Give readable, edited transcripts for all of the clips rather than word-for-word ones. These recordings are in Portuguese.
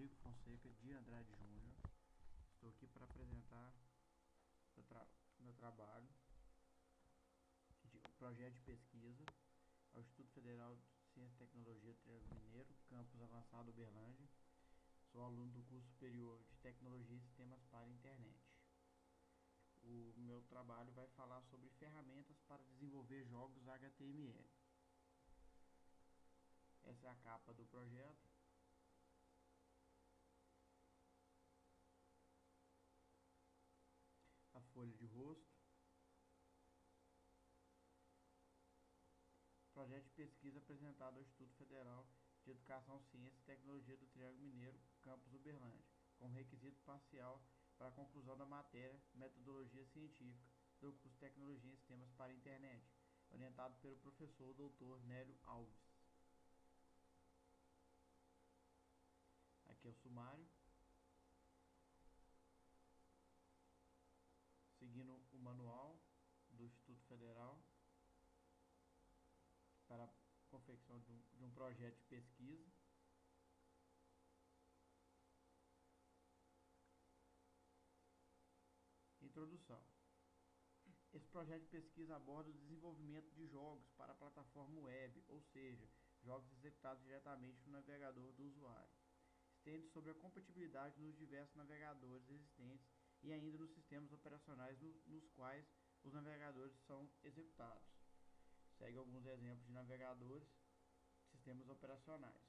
Rodrigo Fonseca de Andrade Júnior. Estou aqui para apresentar meu trabalho de projeto de pesquisa ao Instituto Federal de Ciência e Tecnologia Triângulo Mineiro, campus avançado Uberlândia. Sou aluno do curso superior de Tecnologia e Sistemas para a Internet. O meu trabalho vai falar sobre ferramentas para desenvolver jogos HTML. Essa é a capa do projeto. A folha de rosto. Projeto de pesquisa apresentado ao Instituto Federal de Educação, Ciência e Tecnologia do Triângulo Mineiro, campus Uberlândia, como requisito parcial para a conclusão da matéria Metodologia Científica do curso de Tecnologia e Sistemas para a Internet, orientado pelo professor Dr. Nélio Alves. Aqui é o sumário. Seguindo o manual do Instituto Federal para a confecção de um projeto de pesquisa. Introdução. Esse projeto de pesquisa aborda o desenvolvimento de jogos para a plataforma web, ou seja, jogos executados diretamente no navegador do usuário. Estende sobre a compatibilidade nos diversos navegadores existentes e ainda nos sistemas operacionais nos quais os navegadores são executados. Segue alguns exemplos de navegadores, sistemas operacionais.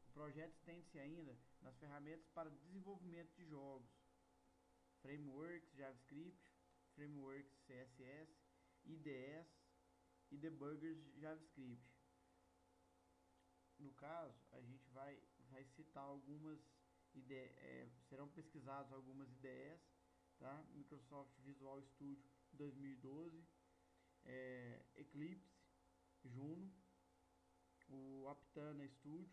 O projeto estende-se ainda nas ferramentas para desenvolvimento de jogos, frameworks JavaScript, frameworks CSS, IDEs e debuggers JavaScript. No caso, a gente vai citar algumas IDEs, serão pesquisadas algumas IDEs, tá? Microsoft Visual Studio 2012, Eclipse, Juno, o Aptana Studio,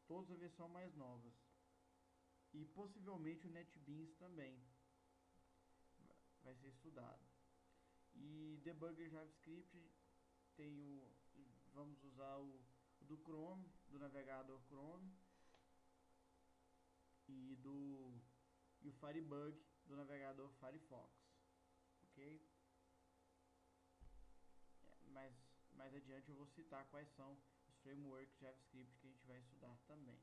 todas a versão mais novas, e possivelmente o NetBeans também vai ser estudado. E debugger JavaScript vamos usar o do Chrome, do navegador Chrome, e o Firebug do navegador Firefox, ok? Mais adiante eu vou citar quais são os frameworks JavaScript que a gente vai estudar também,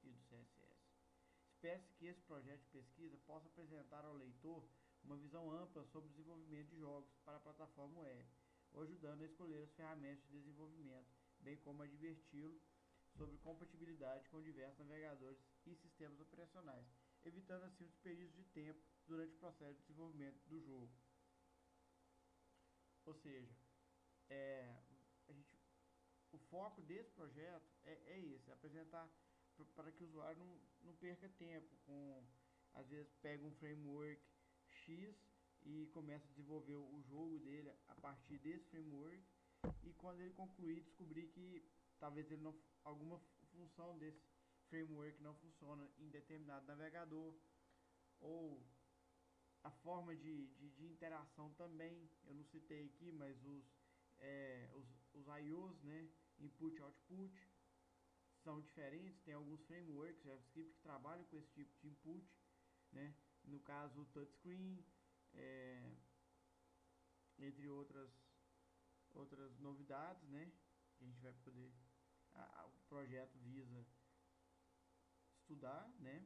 e do CSS. Espera-se que esse projeto de pesquisa possa apresentar ao leitor uma visão ampla sobre o desenvolvimento de jogos para a plataforma web, ou ajudando a escolher as ferramentas de desenvolvimento, bem como adverti-lo sobre compatibilidade com diversos navegadores e sistemas operacionais, evitando assim os desperdícios de tempo durante o processo de desenvolvimento do jogo. Ou seja, o foco desse projeto é esse, apresentar para que o usuário não perca tempo às vezes pega um framework X e começa a desenvolver o jogo dele a partir desse framework, e quando ele concluir descobrir que talvez alguma função desse framework não funciona em determinado navegador, ou a forma de interação também, eu não citei aqui, mas os IOs, né, input e output, são diferentes. Tem alguns frameworks JavaScript que trabalham com esse tipo de input, né, no caso o touchscreen, entre outras novidades, né, que a gente vai poder, o projeto visa estudar, né,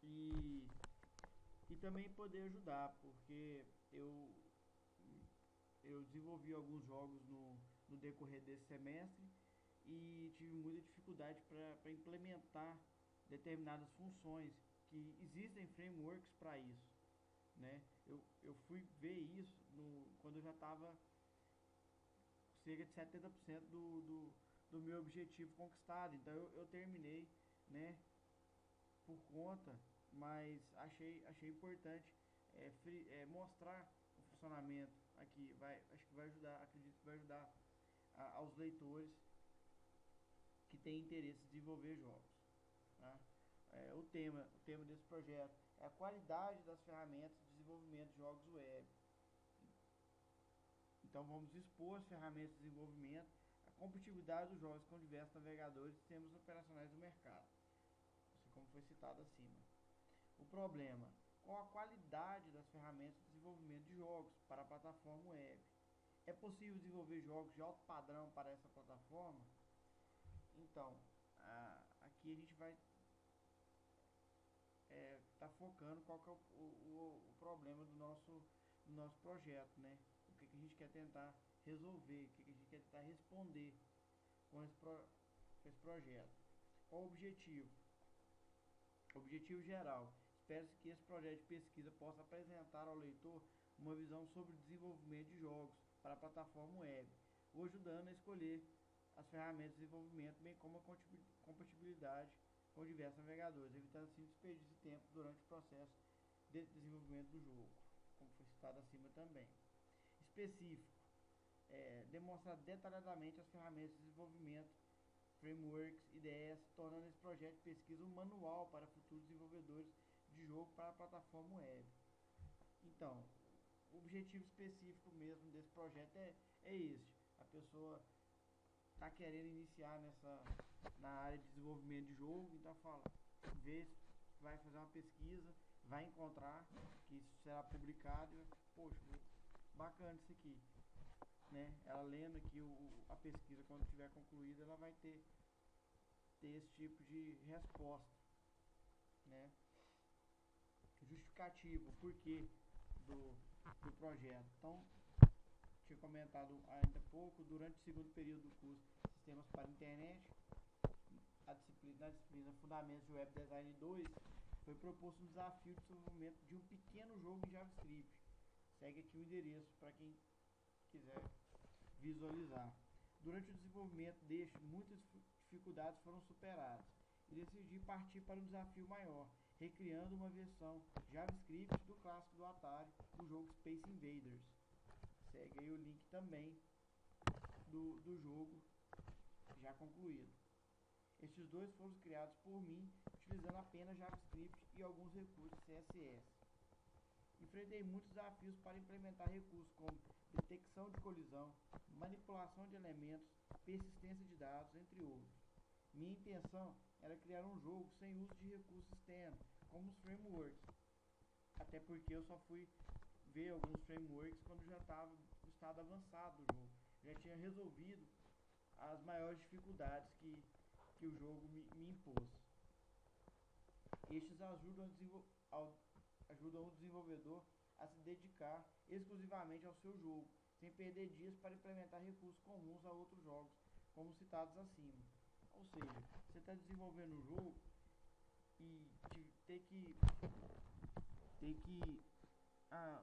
e também poder ajudar, porque eu desenvolvi alguns jogos no decorrer desse semestre e tive muita dificuldade para implementar determinadas funções, que existem frameworks para isso, né? Eu fui ver isso quando eu já estava cerca de 70% do meu objetivo conquistado. Então eu terminei, né, por conta, mas achei importante mostrar o funcionamento aqui. Acho que vai ajudar, acredito que vai ajudar aos leitores que têm interesse em desenvolver jogos, tá? O tema desse projeto é a qualidade das ferramentas de desenvolvimento de jogos web. Então vamos expor as ferramentas de desenvolvimento, compatibilidade dos jogos com diversos navegadores e sistemas operacionais do mercado, assim como foi citado acima. O problema: qual a qualidade das ferramentas de desenvolvimento de jogos para a plataforma web? É possível desenvolver jogos de alto padrão para essa plataforma? Então, aqui a gente vai tá focando qual que é o problema do nosso projeto, né? O que a gente quer tentar resolver, o que a gente quer tentar responder com esse projeto. Qual o objetivo? Objetivo geral: espera-se que esse projeto de pesquisa possa apresentar ao leitor uma visão sobre o desenvolvimento de jogos para a plataforma web, o ajudando a escolher as ferramentas de desenvolvimento, bem como a compatibilidade com diversos navegadores, evitando assim o desperdício de tempo durante o processo de desenvolvimento do jogo, como foi citado acima também. Específico: demonstrar detalhadamente as ferramentas de desenvolvimento, frameworks, IDEs, tornando esse projeto de pesquisa um manual para futuros desenvolvedores de jogo para a plataforma web. Então, o objetivo específico mesmo desse projeto é esse. A pessoa está querendo iniciar na área de desenvolvimento de jogo, então fala, vai fazer uma pesquisa, vai encontrar que isso será publicado e, poxa, bacana isso aqui, né? Ela lendo aqui a pesquisa, quando estiver concluída, ela vai ter esse tipo de resposta, né? Justificativo, porquê do projeto. Então, tinha comentado ainda há pouco, durante o segundo período do curso Sistemas para a Internet, na disciplina Fundamentos de Web Design 2, foi proposto um desafio de desenvolvimento de um pequeno jogo em JavaScript. Segue aqui o endereço para quem quiser visualizar. Durante o desenvolvimento deste, muitas dificuldades foram superadas e decidi partir para um desafio maior, recriando uma versão JavaScript do clássico do Atari, do jogo Space Invaders. Segue aí o link também do jogo já concluído. Estes dois foram criados por mim, utilizando apenas JavaScript e alguns recursos CSS. Enfrentei muitos desafios para implementar recursos como detecção de colisão, manipulação de elementos, persistência de dados, entre outros. Minha intenção era criar um jogo sem uso de recursos externos, como os frameworks, até porque eu só fui ver alguns frameworks quando já estava no estado avançado do jogo, já tinha resolvido as maiores dificuldades que o jogo me impôs. Estes ajudam o desenvolvedor a se dedicar exclusivamente ao seu jogo, sem perder dias para implementar recursos comuns a outros jogos, como citados acima. Ou seja, você está desenvolvendo um jogo e ter que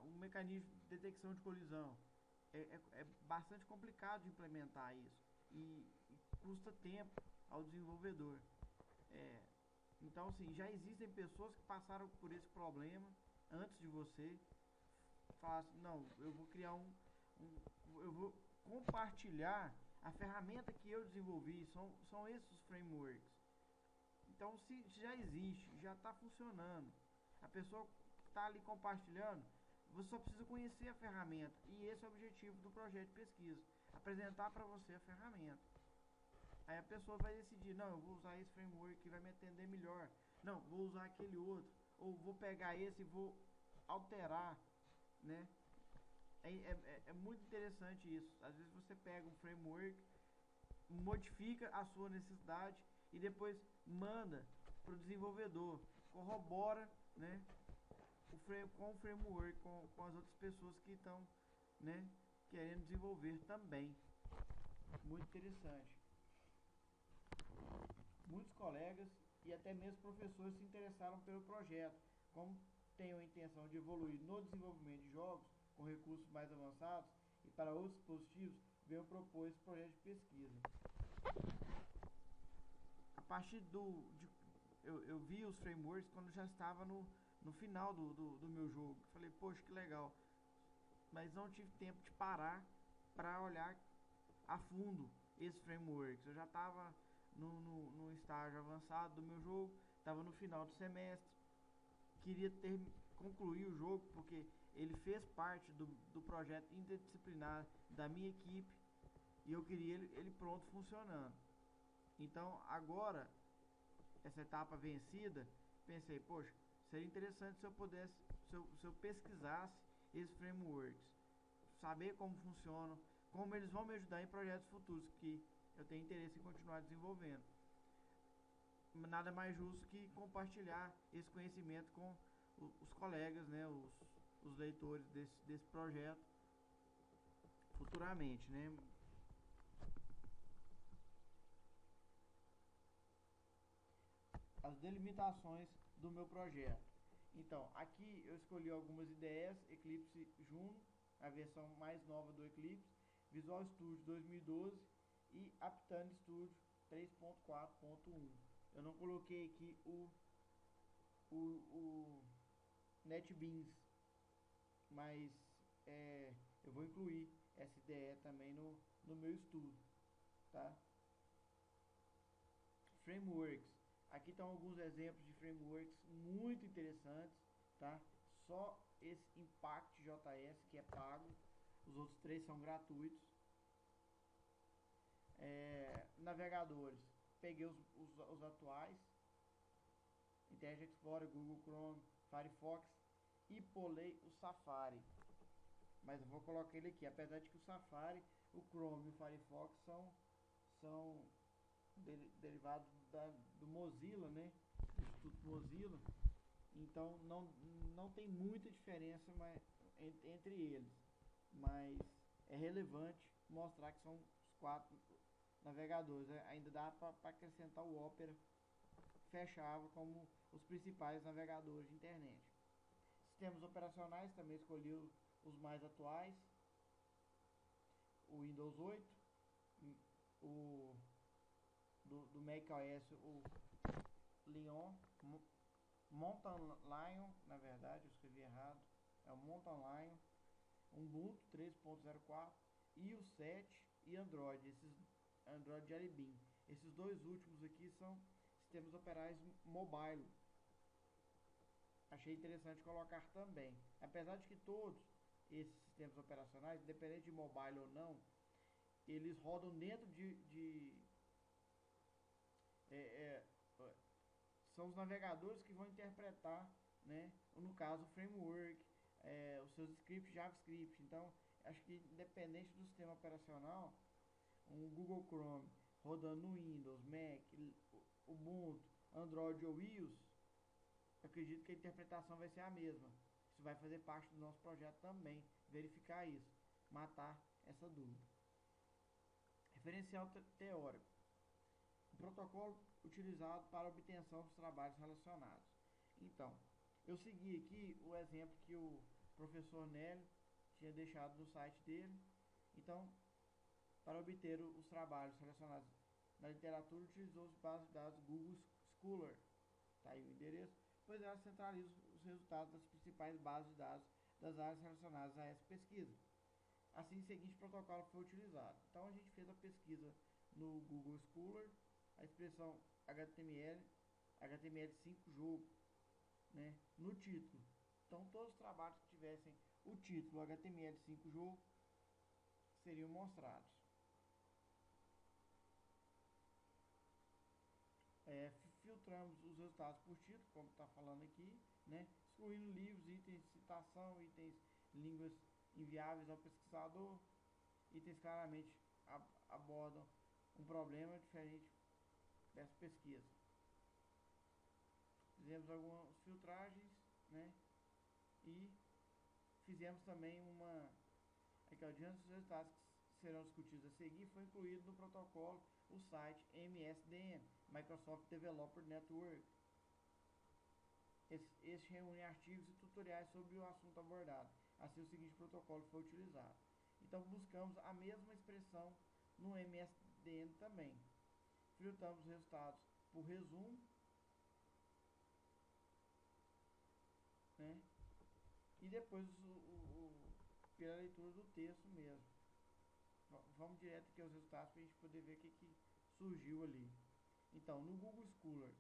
um mecanismo de detecção de colisão é bastante complicado de implementar isso e custa tempo ao desenvolvedor. Então, assim, já existem pessoas que passaram por esse problema antes de você. Falar assim, não, eu vou criar eu vou compartilhar a ferramenta que eu desenvolvi, são esses os frameworks. Então, se já existe, já está funcionando, a pessoa está ali compartilhando, você só precisa conhecer a ferramenta. E esse é o objetivo do projeto de pesquisa, apresentar para você a ferramenta. Aí a pessoa vai decidir, não, eu vou usar esse framework que vai me atender melhor, não, vou usar aquele outro, ou vou pegar esse e vou alterar, né? É muito interessante isso. Às vezes você pega um framework, modifica a sua necessidade e depois manda para o desenvolvedor, corrobora, né, com o framework, com as outras pessoas que estão, né, querendo desenvolver também. Muito interessante. Muitos colegas e até mesmo professores se interessaram pelo projeto, como tenho a intenção de evoluir no desenvolvimento de jogos com recursos mais avançados e para outros dispositivos, venho propor esse projeto de pesquisa. A partir eu vi os frameworks quando já estava no final do meu jogo. Falei, poxa, que legal. Mas não tive tempo de parar para olhar a fundo esses frameworks. Eu já estava no estágio avançado do meu jogo, estava no final do semestre, queria concluir o jogo porque ele fez parte do projeto interdisciplinar da minha equipe e eu queria ele pronto funcionando. Então agora, essa etapa vencida, pensei, poxa, seria interessante se eu pudesse, se eu pesquisasse esses frameworks, saber como funcionam, como eles vão me ajudar em projetos futuros que eu tenho interesse em continuar desenvolvendo. Nada mais justo que compartilhar esse conhecimento com os colegas, né, os leitores desse projeto futuramente, né? As delimitações do meu projeto. Então, aqui eu escolhi algumas ideias: Eclipse Juno, a versão mais nova do Eclipse, Visual Studio 2012 e Aptane Studio 3.4.1. Eu não coloquei aqui o NetBeans, mas eu vou incluir essa ideia também no meu estudo, tá? Frameworks. Aqui estão alguns exemplos de frameworks muito interessantes, tá? Só esse Impact JS que é pago, os outros três são gratuitos. Navegadores, peguei os atuais: Internet Explorer, Google Chrome, Firefox, e pulei o Safari. Mas eu vou colocar ele aqui, apesar de que o Safari, o Chrome e o Firefox são derivados do Mozilla, né? Do Instituto Mozilla. Então não tem muita diferença entre eles, mas é relevante mostrar que são os quatro navegadores. Ainda dá para acrescentar o Opera, fechava como os principais navegadores de internet. Sistemas operacionais, também escolhi os mais atuais: o Windows 8, o do macOS, o Lion, Mountain Lion, na verdade eu escrevi errado, é o Mountain Lion, Ubuntu 3.04 e o 7 e Android, esses Android Jelly Bean. Esses dois últimos aqui são sistemas operacionais mobile. Achei interessante colocar também, apesar de que todos esses sistemas operacionais, independente de mobile ou não, eles rodam dentro são os navegadores que vão interpretar, né, no caso o framework, os seus scripts JavaScript. Então acho que independente do sistema operacional, um Google Chrome rodando no Windows, Mac, Ubuntu, Android ou iOS, eu acredito que a interpretação vai ser a mesma. Isso vai fazer parte do nosso projeto também, verificar isso, matar essa dúvida. Referencial teórico: o protocolo utilizado para a obtenção dos trabalhos relacionados. Então, eu segui aqui o exemplo que o professor Nélio tinha deixado no site dele. Então, para obter os trabalhos relacionados na literatura, utilizou as bases de dados Google Scholar, tá aí o endereço, pois ela centraliza os resultados das principais bases de dados das áreas relacionadas a essa pesquisa. Assim, o seguinte protocolo foi utilizado. Então a gente fez a pesquisa no Google Scholar, a expressão HTML5 jogo, né, no título. Então todos os trabalhos que tivessem o título HTML5 jogo seriam mostrados. Filtramos os resultados por título, como está falando aqui, né, excluindo livros, itens de citação, itens, línguas inviáveis ao pesquisador, itens claramente abordam um problema diferente dessa pesquisa. Fizemos algumas filtragens, né, e fizemos também aqui, diante dos resultados que serão discutidos a seguir, foi incluído no protocolo o site MSDN, Microsoft Developer Network. Este reúne artigos e tutoriais sobre o assunto abordado. Assim, o seguinte protocolo foi utilizado. Então, buscamos a mesma expressão no MSDN também. Filtramos os resultados por resumo, né, e depois pela leitura do texto mesmo. Vamos direto aqui aos resultados para a gente poder ver o que surgiu ali. Então, no Google Scholar,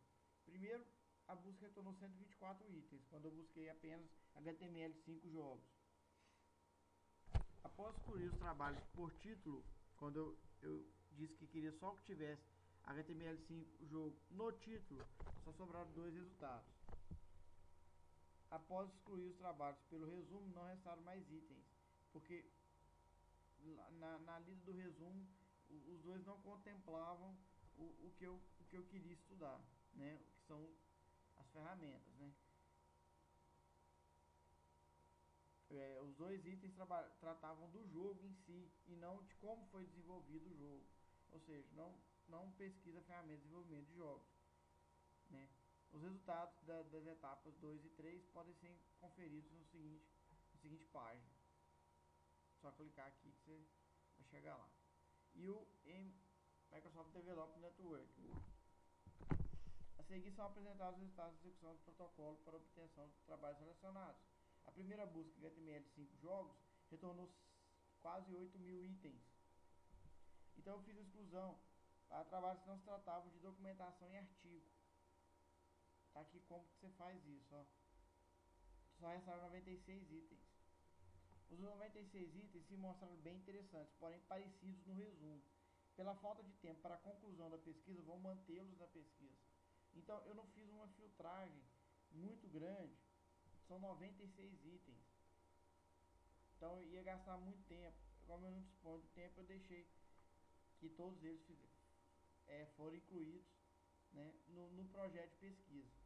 primeiro a busca retornou 124 itens, quando eu busquei apenas HTML5 jogos. Após excluir os trabalhos por título, quando eu disse que queria só que tivesse HTML5 jogo no título, só sobraram dois resultados. Após excluir os trabalhos pelo resumo, não restaram mais itens, porque na lista do resumo os dois não contemplavam o que eu queria estudar, né? Que são as ferramentas, né? Os dois itens tratavam do jogo em si e não de como foi desenvolvido o jogo, ou seja, não pesquisa ferramentas de desenvolvimento de jogos, né? Os resultados das etapas 2 e 3 podem ser conferidos na seguinte página. Só clicar aqui que você vai chegar lá. E o Microsoft Development Network. A seguir são apresentados os resultados de execução do protocolo para obtenção de trabalhos selecionados. A primeira busca de HTML5 jogos retornou quase 8.000 itens. Então eu fiz a exclusão para trabalhos que não se tratavam de documentação em artigo. Tá aqui como que você faz isso, ó. Só restaram 96 itens. Os 96 itens se mostraram bem interessantes, porém parecidos no resumo. Pela falta de tempo para a conclusão da pesquisa, vou mantê-los na pesquisa. Então eu não fiz uma filtragem muito grande, são 96 itens. Então eu ia gastar muito tempo. Como eu não disponho de tempo, eu deixei que todos eles foram incluídos, né, no projeto de pesquisa.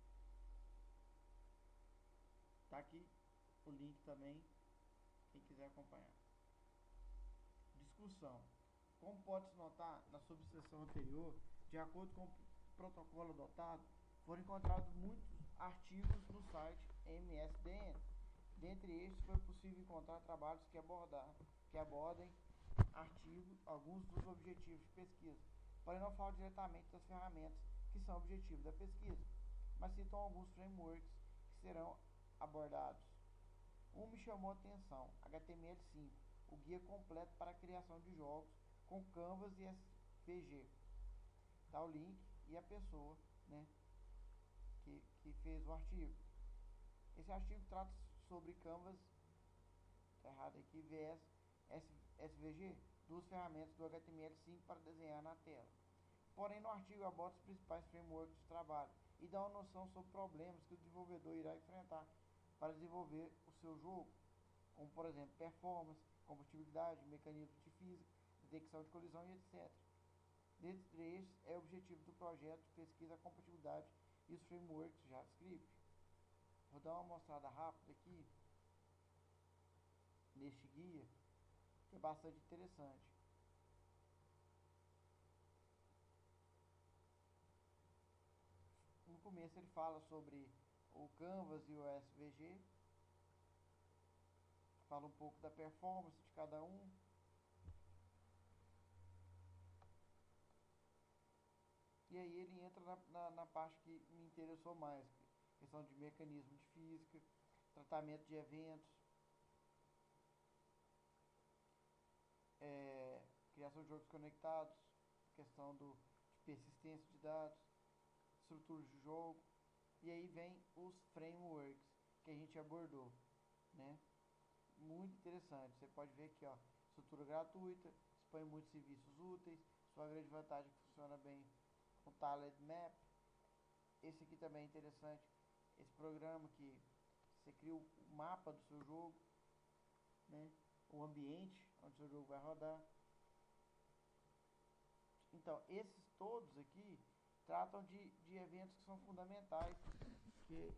Tá aqui o link também, quem quiser acompanhar. Discussão. Como pode-se notar na subseção anterior, de acordo com o protocolo adotado, foram encontrados muitos artigos no site MSDN. Dentre estes, foi possível encontrar trabalhos que abordem alguns dos objetivos de pesquisa, porém não falam diretamente das ferramentas que são objetivos da pesquisa, mas citam alguns frameworks que serão abordados. Me chamou a atenção, HTML5, o guia completo para a criação de jogos com Canvas e SVG. Tá o link e a pessoa, né, que fez o artigo. Esse artigo trata sobre Canvas, tá errado aqui, vs SVG, duas ferramentas do HTML5 para desenhar na tela. Porém, no artigo aborda os principais frameworks de trabalho e dá uma noção sobre problemas que o desenvolvedor irá enfrentar para desenvolver o seu jogo, como por exemplo performance, compatibilidade, mecanismos de física, detecção de colisão e etc. Dentre estes é o objetivo do projeto de pesquisa a compatibilidade e os frameworks JavaScript. Vou dar uma mostrada rápida aqui neste guia, que é bastante interessante. No começo ele fala sobre o Canvas e o SVG, fala um pouco da performance de cada um. E aí ele entra na parte que me interessou mais, questão de mecanismo de física, tratamento de eventos, criação de jogos conectados, questão de persistência de dados, estrutura de jogo, e aí vem os frameworks que a gente abordou, né? Muito interessante, você pode ver aqui, ó, estrutura gratuita, expõe muitos serviços úteis, sua grande vantagem é que funciona bem com Talent Map. Esse aqui também é interessante, esse programa que você cria o mapa do seu jogo, né? O ambiente onde o seu jogo vai rodar. Então, esses todos aqui tratam de eventos que são fundamentais, que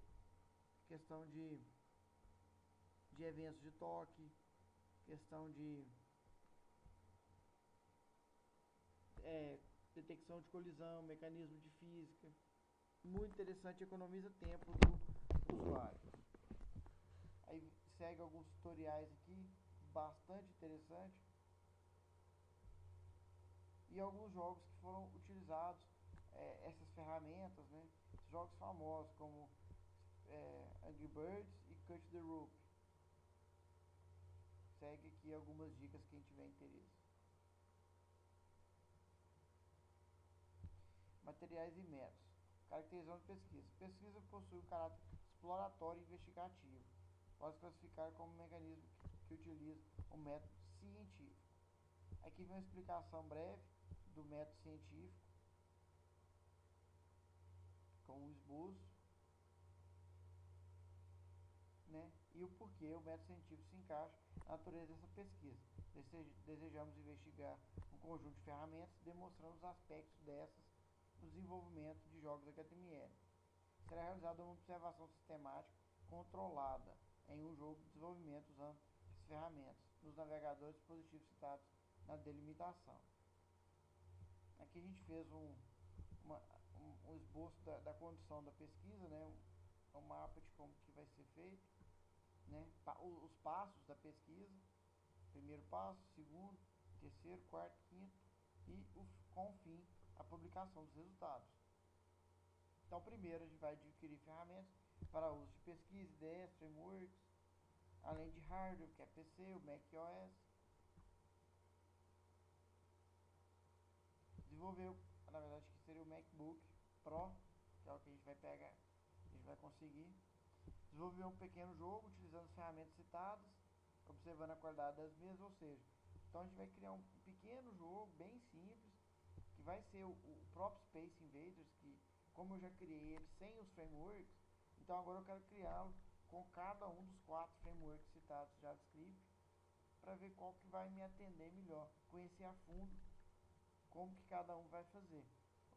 questão de eventos de toque, questão de detecção de colisão, mecanismo de física. Muito interessante, economiza tempo do usuário. Aí segue alguns tutoriais aqui, bastante interessante. E alguns jogos que foram utilizados essas ferramentas, né? Jogos famosos como Angry Birds e Cut the Rope. Segue aqui algumas dicas quem tiver interesse. Materiais e métodos. Caracterização de pesquisa. Pesquisa possui um caráter exploratório e investigativo. Pode classificar como um mecanismo que utiliza um método científico. Aqui vem uma explicação breve do método científico, com o esboço, né? E o porquê o método científico se encaixa na natureza dessa pesquisa. Desejamos investigar um conjunto de ferramentas demonstrando os aspectos dessas no desenvolvimento de jogos HTML. Será realizada uma observação sistemática controlada em um jogo de desenvolvimento usando as ferramentas nos navegadores dispositivos citados na delimitação. Aqui a gente fez um esboço da condição da pesquisa, né? Um mapa de como que vai ser feito, né? Os passos da pesquisa, primeiro passo, segundo, terceiro, quarto, quinto e com o fim, a publicação dos resultados. Então, primeiro a gente vai adquirir ferramentas para uso de pesquisa, ideias, frameworks, além de hardware, que é PC, o macOS. Desenvolver, na verdade, que seria o MacBook Pro, que é o que a gente vai pegar, a gente vai conseguir. Desenvolver um pequeno jogo utilizando as ferramentas citadas, observando a qualidade das mesmas, ou seja, então a gente vai criar um pequeno jogo bem simples, que vai ser o próprio Space Invaders, que como eu já criei ele sem os frameworks, então agora eu quero criá-lo com cada um dos 4 frameworks citados de JavaScript, para ver qual que vai me atender melhor, conhecer a fundo como que cada um vai fazer.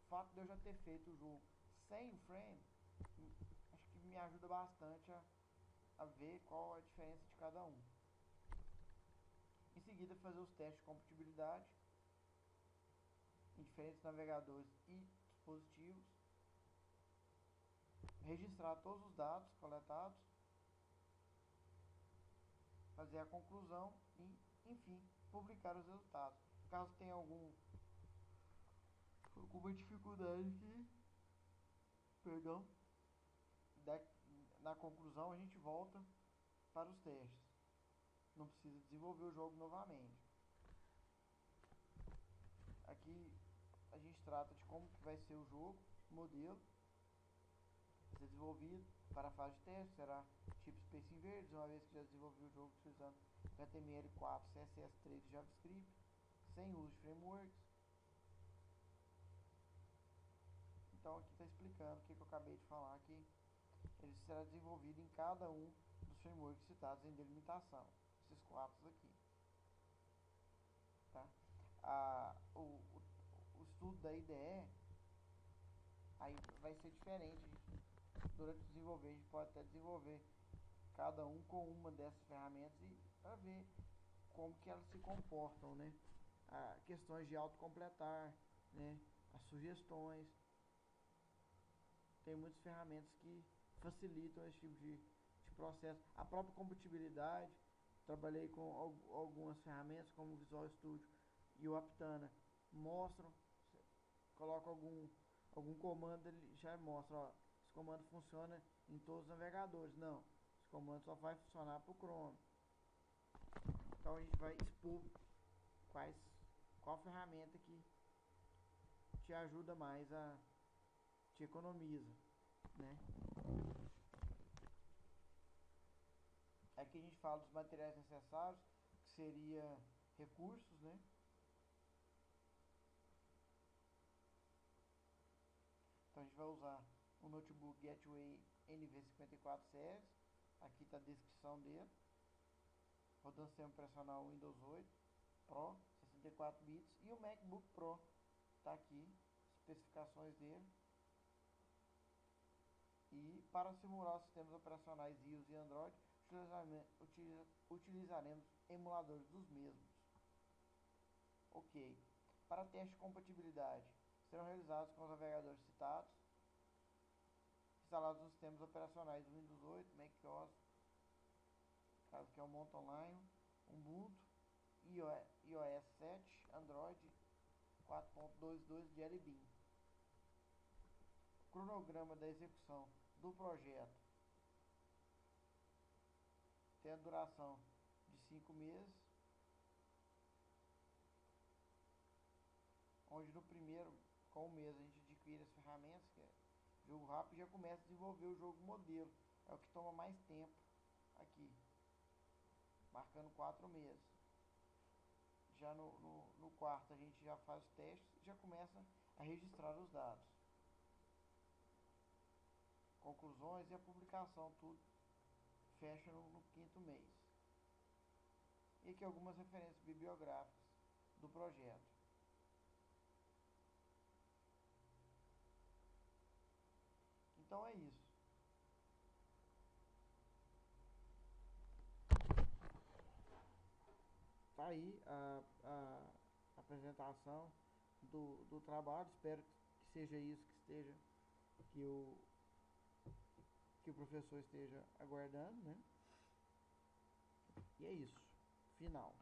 O fato de eu já ter feito o jogo sem o frame, acho que me ajuda bastante a ver qual a diferença de cada um. Em seguida, fazer os testes de compatibilidade em diferentes navegadores e dispositivos, registrar todos os dados coletados, fazer a conclusão e, enfim, publicar os resultados. Caso tenha alguma dificuldade aqui, perdão, na conclusão a gente volta para os testes. Não precisa desenvolver o jogo novamente. Aqui a gente trata de como que vai ser o jogo, modelo, ser desenvolvido para a fase de teste, será tipo Space Invaders, uma vez que já desenvolveu o jogo utilizando HTML4, CSS3 e JavaScript, sem uso de frameworks. Então aqui está explicando o que eu acabei de falar aqui. Ele será desenvolvido em cada um dos frameworks citados em delimitação, esses 4 aqui. Tá? O estudo da IDE aí vai ser diferente. Durante o desenvolver, a gente pode até desenvolver cada um com uma dessas ferramentas e para ver como que elas se comportam, né? Questões de autocompletar, né? As sugestões. Tem muitas ferramentas que facilitam esse tipo de processo. A própria compatibilidade, trabalhei com algumas ferramentas como o Visual Studio e o Aptana, mostram, coloca algum comando, ele já mostra, ó, esse comando funciona em todos os navegadores. Não, esse comando só vai funcionar para o Chrome. Então a gente vai expor qual ferramenta que te ajuda mais, te economiza, né? Aqui a gente fala dos materiais necessários, que seria recursos, né? Então a gente vai usar o notebook Gateway NV54 Series, aqui está a descrição dele, rodando sistema operacional Windows 8 Pro, 64 bits, e o MacBook Pro, está aqui, especificações dele. E para simular os sistemas operacionais iOS e Android, utilizaremos emuladores dos mesmos. Ok. Para teste de compatibilidade, serão realizados com os navegadores citados, instalados nos sistemas operacionais Windows 8, macOS, caso que é o Mountain Lion, Ubuntu, iOS 7, Android 4.22 Jelly Bean. Cronograma da execução do projeto tem a duração de 5 meses, onde no primeiro, com o mês, a gente adquire as ferramentas, que é jogo rápido, e já começa a desenvolver o jogo modelo. É o que toma mais tempo aqui, marcando 4 meses. já no quarto a gente já faz os testes e já começa a registrar os dados. Conclusões e a publicação, tudo fecha no quinto mês. E aqui algumas referências bibliográficas do projeto. Então é isso. Tá aí a apresentação do trabalho. Espero que seja isso que o professor esteja aguardando, né? E é isso. Final.